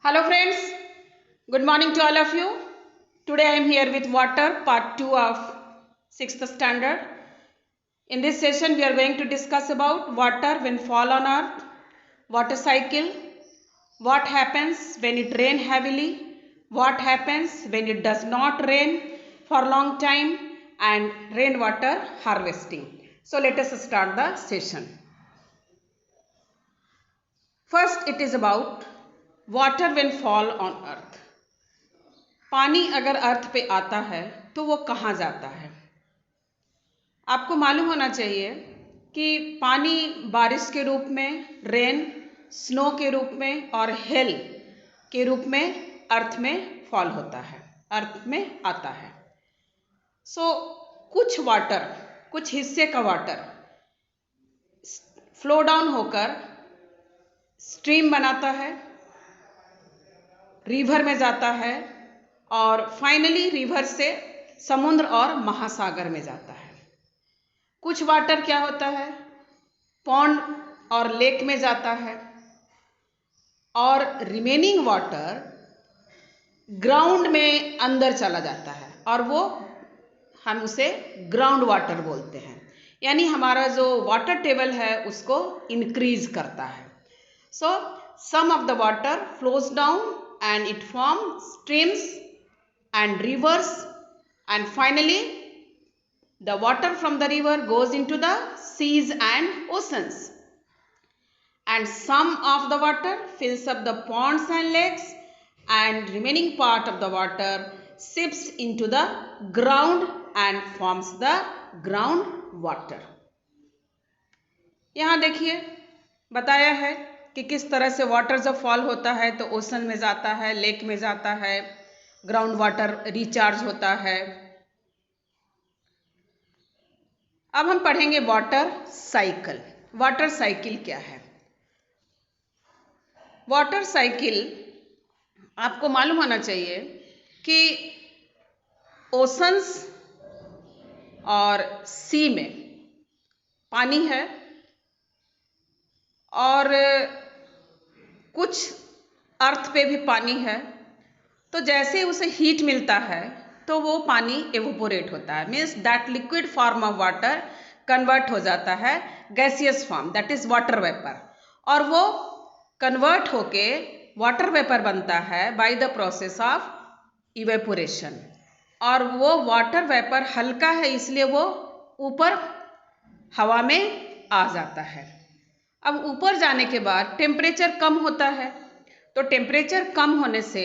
Hello friends, good morning to all of you. Today I am here with water part 2 of 6th standard. In this session we are going to discuss about water when fall on earth, water cycle, what happens when it rain heavily, what happens when it does not rain for a long time, and rainwater harvesting. So let us start the session. First it is about water when fall on earth. पानी अगर अर्थ पे आता है तो वो कहाँ जाता है। आपको मालूम होना चाहिए कि पानी बारिश के रूप में, रेन, स्नो के रूप में और हेल के रूप में अर्थ में फॉल होता है, अर्थ में आता है। कुछ वाटर, कुछ हिस्से का वाटर फ्लो डाउन होकर स्ट्रीम बनाता है, रिवर में जाता है और फाइनली रिवर से समुद्र और महासागर में जाता है। कुछ वाटर क्या होता है, पॉन्ड और लेक में जाता है और रिमेनिंग वाटर ग्राउंड में अंदर चला जाता है और वो हम उसे ग्राउंड वाटर बोलते हैं। यानी हमारा जो वाटर टेबल है उसको इंक्रीज करता है। Some of the water flows down and it forms streams and rivers, and finally the water from the river goes into the seas and oceans, and some of the water fills up the ponds and lakes, and remaining part of the water seeps into the ground and forms the ground water. यहाँ देखिए बताया है कि किस तरह से water जब fall होता है तो ओशन में जाता है, लेक में जाता है, ग्राउंड वाटर रिचार्ज होता है। अब हम पढ़ेंगे वाटर साइकिल। वाटर साइकिल क्या है? वाटर साइकिल आपको मालूम होना चाहिए कि ओशंस और सी में पानी है और कुछ अर्थ पे भी पानी है। तो जैसे उसे हीट मिलता है तो वो पानी एवोपोरेट होता है, means that liquid form of water convert हो जाता है gaseous form, that is water vapour, और वो कन्वर्ट होके वाटर वेपर बनता है by the process of evaporation. और वो वाटर वेपर हल्का है इसलिए वो ऊपर हवा में आ जाता है। अब ऊपर जाने के बाद टेम्परेचर कम होता है, तो टेम्परेचर कम होने से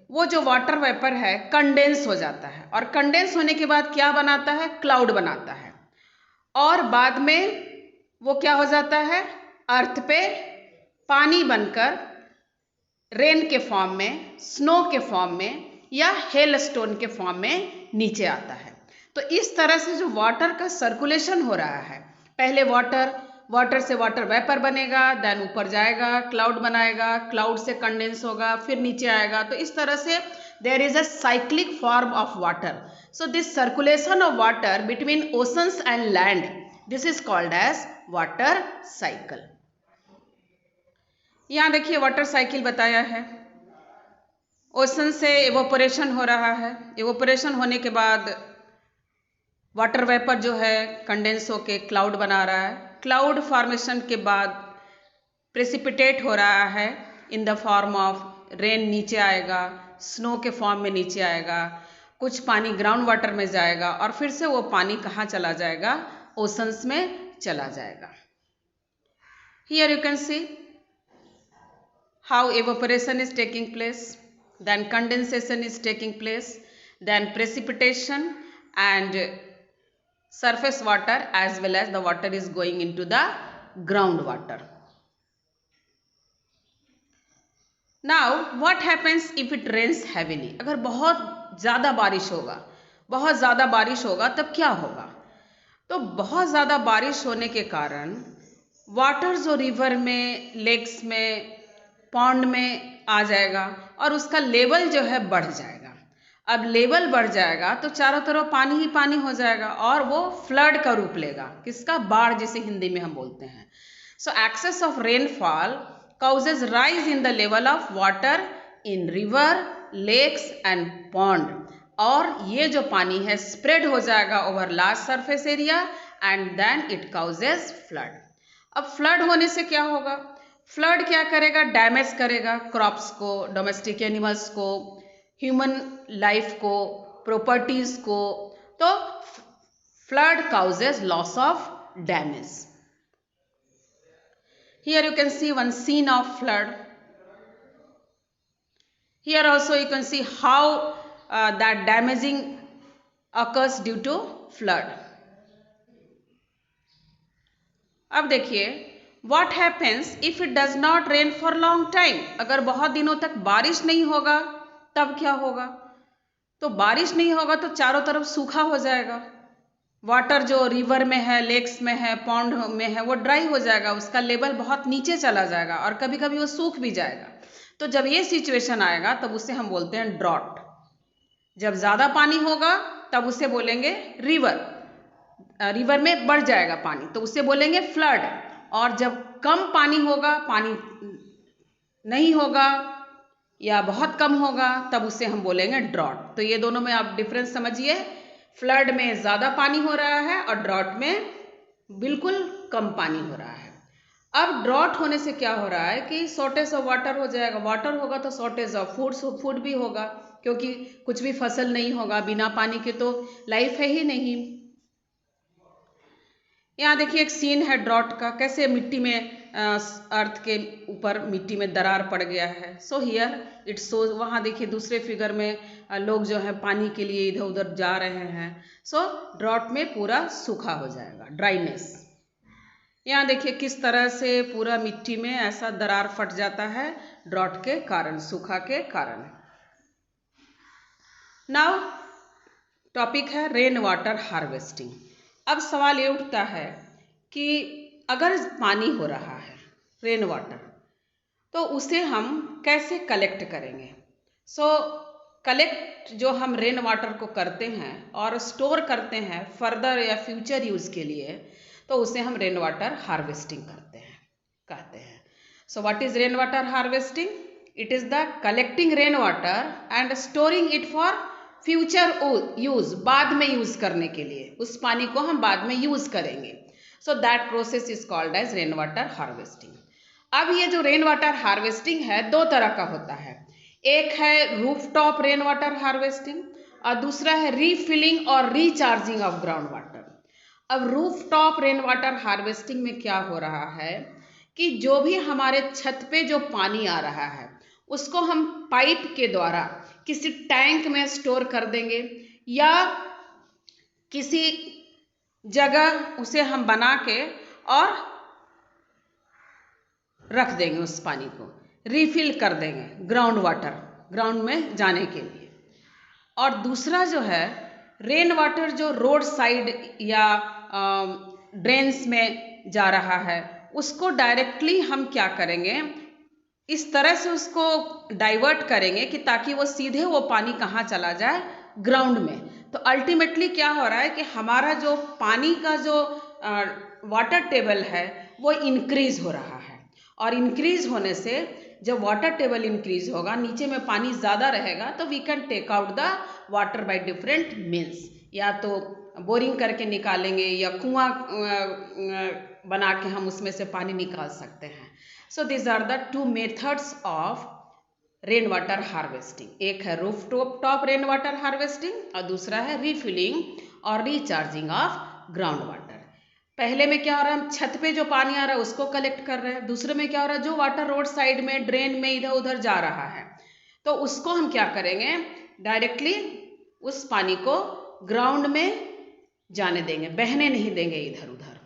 वो जो वाटर वेपर है कंडेंस हो जाता है, और कंडेंस होने के बाद क्या बनाता है? क्लाउड बनाता है, और बाद में वो क्या हो जाता है? अर्थ पे पानी बनकर रेन के फॉर्म में, स्नो के फॉर्म में या हेल स्टोन के फॉर्म में नीचे आता है। तो इस तरह से जो वाटर का सर्कुलेशन हो रहा है, पहले वाटर से वाटर वेपर बनेगा, देन ऊपर जाएगा, क्लाउड बनाएगा, क्लाउड से कंडेंस होगा, फिर नीचे आएगा। तो इस तरह से there is a cyclic form of water. So this circulation of water between oceans and land, this is called as water cycle. यहाँ देखिए वाटर साइकिल बताया है। ओशन से एवोपोरेशन हो रहा है, एवोपोरेशन होने के बाद वाटर वेपर जो है कंडेंस होके क्लाउड बना रहा है। क्लाउड फॉर्मेशन के बाद प्रेसिपिटेट हो रहा है in the form of rain, नीचे आएगा, स्नो के फॉर्म में नीचे आएगा, कुछ पानी ग्राउंड वाटर में जाएगा और फिर से वो पानी कहाँ चला जाएगा? ओशंस में चला जाएगा। Here you can see how evaporation is taking place, then condensation is taking place, then precipitation and surface water as well as the water is going into the ground water. Now what happens if it rains heavily? अगर बहुत ज़्यादा बारिश होगा तब क्या होगा? तो बहुत ज़्यादा बारिश होने के कारण वाटर जो रिवर में, लेक्स में, पॉन्ड में आ जाएगा और उसका लेवल जो है बढ़ जाएगा। अब लेवल बढ़ जाएगा तो चारों तरफ पानी ही पानी हो जाएगा और वो फ्लड का रूप लेगा। किसका? बाढ़, जिसे हिंदी में हम बोलते हैं। So excess of rainfall causes rise in the level of water in river, lakes and pond. और ये जो पानी है स्प्रेड हो जाएगा over large surface area and then it causes flood. अब फ्लड होने से क्या होगा? फ्लड क्या करेगा? डैमेज करेगा क्रॉप्स को, डोमेस्टिक एनिमल्स को, ह्यूमन लाइफ को, प्रॉपर्टीज को। तो flood causes loss of damage. Here you can see one scene of flood. Here also you can see how that damaging occurs due to flood. अब देखिए, what happens if it does not rain for long time? अगर बहुत दिनों तक बारिश नहीं होगा तब क्या होगा? तो बारिश नहीं होगा तो चारों तरफ सूखा हो जाएगा। वाटर जो रिवर में है, लेक्स में है, पॉन्ड में है, वो ड्राई हो जाएगा, उसका लेवल बहुत नीचे चला जाएगा और कभी कभी वो सूख भी जाएगा। तो जब ये सिचुएशन आएगा तब उसे हम बोलते हैं ड्रॉट। जब ज़्यादा पानी होगा तब उसे बोलेंगे रिवर, रिवर में बढ़ जाएगा पानी तो उसे बोलेंगे फ्लड। और जब कम पानी होगा, पानी नहीं होगा या बहुत कम होगा, तब उसे हम बोलेंगे ड्रॉट। तो ये दोनों में आप डिफरेंस समझिए। फ्लड में ज़्यादा पानी हो रहा है और ड्रॉट में बिल्कुल कम पानी हो रहा है। अब ड्रॉट होने से क्या हो रहा है कि शॉर्टेज ऑफ वाटर हो जाएगा। वाटर होगा तो शॉर्टेज ऑफ फूड भी होगा, क्योंकि कुछ भी फसल नहीं होगा, बिना पानी के तो लाइफ है ही नहीं। यहाँ देखिए एक सीन है ड्रॉट का, कैसे मिट्टी में अर्थ के ऊपर मिट्टी में दरार पड़ गया है। सो हियर इट शोज, वहाँ देखिए दूसरे फिगर में लोग जो है पानी के लिए इधर उधर जा रहे हैं। सो ड्रॉट में पूरा सूखा हो जाएगा, ड्राइनेस। यहाँ देखिए किस तरह से पूरा मिट्टी में ऐसा दरार फट जाता है ड्रॉट के कारण, सूखा के कारण। नाउ टॉपिक है रेन वाटर हार्वेस्टिंग। अब सवाल ये उठता है कि अगर पानी हो रहा है रेन वाटर, तो उसे हम कैसे कलेक्ट करेंगे? कलेक्ट जो हम रेन वाटर को करते हैं और स्टोर करते हैं फर्दर या फ्यूचर यूज़ के लिए, तो उसे हम रेन वाटर हार्वेस्टिंग कहते हैं। So what is rain water harvesting? It is the collecting rain water and storing it for future use, बाद में यूज करने के लिए, उस पानी को हम बाद में यूज करेंगे। So that process is called as rain water harvesting. अब ये जो रेन वाटर हार्वेस्टिंग है दो तरह का होता है। एक है रूफटॉप रेन वाटर हार्वेस्टिंग और दूसरा है रीफिलिंग और रिचार्जिंग ऑफ ग्राउंड वाटर। अब रूफटॉप रेन वाटर हार्वेस्टिंग में क्या हो रहा है कि जो भी हमारे छत पे जो पानी आ रहा है उसको हम पाइप के द्वारा किसी टैंक में स्टोर कर देंगे या किसी जगह उसे हम बना के और रख देंगे, उस पानी को रिफिल कर देंगे ग्राउंड वाटर, ग्राउंड में जाने के लिए। और दूसरा जो है रेन वाटर जो रोड साइड या ड्रेन्स में जा रहा है, उसको डायरेक्टली हम क्या करेंगे, इस तरह से उसको डाइवर्ट करेंगे कि ताकि वो सीधे वो पानी कहाँ चला जाए, ग्राउंड में। तो अल्टीमेटली क्या हो रहा है कि हमारा जो पानी का जो वाटर टेबल है वो इंक्रीज हो रहा है। और इंक्रीज होने से जब वाटर टेबल इंक्रीज होगा, नीचे में पानी ज़्यादा रहेगा, तो we can take out the water by different means. या तो बोरिंग करके निकालेंगे या कुआं बना के हम उसमें से पानी निकाल सकते हैं। So this are the two methods of rain water harvesting. एक है rooftop rain water harvesting और दूसरा है रीफिलिंग और रिचार्जिंग ऑफ ग्राउंड वाटर। पहले में क्या हो रहा है, हम छत पे जो पानी आ रहा है उसको कलेक्ट कर रहे हैं। दूसरे में क्या हो रहा है, जो वाटर रोड साइड में ड्रेन में इधर उधर जा रहा है, तो उसको हम क्या करेंगे, डायरेक्टली उस पानी को ग्राउंड में जाने देंगे, बहने नहीं देंगे इधर उधर।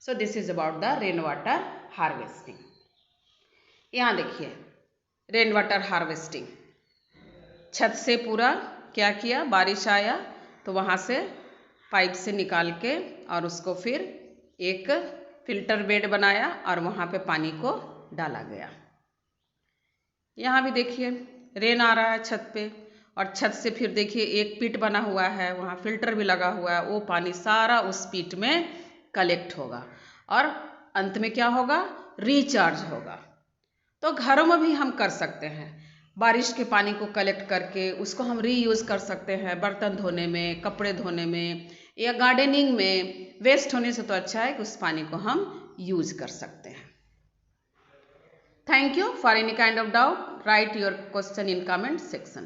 So this is about the rain water harvesting. यहाँ देखिए रेन वाटर हार्वेस्टिंग, छत से पूरा क्या किया, बारिश आया तो वहाँ से पाइप से निकाल के और उसको फिर एक फिल्टर बेड बनाया और वहाँ पे पानी को डाला गया। यहाँ भी देखिए रेन आ रहा है छत पे और छत से फिर देखिए एक पिट बना हुआ है, वहाँ फिल्टर भी लगा हुआ है, वो पानी सारा उस पिट में कलेक्ट होगा और अंत में क्या होगा, रिचार्ज होगा। तो घरों में भी हम कर सकते हैं। बारिश के पानी को कलेक्ट करके उसको हम रीयूज़ कर सकते हैं बर्तन धोने में, कपड़े धोने में या गार्डनिंग में। वेस्ट होने से तो अच्छा है कि उस पानी को हम यूज़ कर सकते हैं। Thank you. For any kind of doubt, write your question in comment section.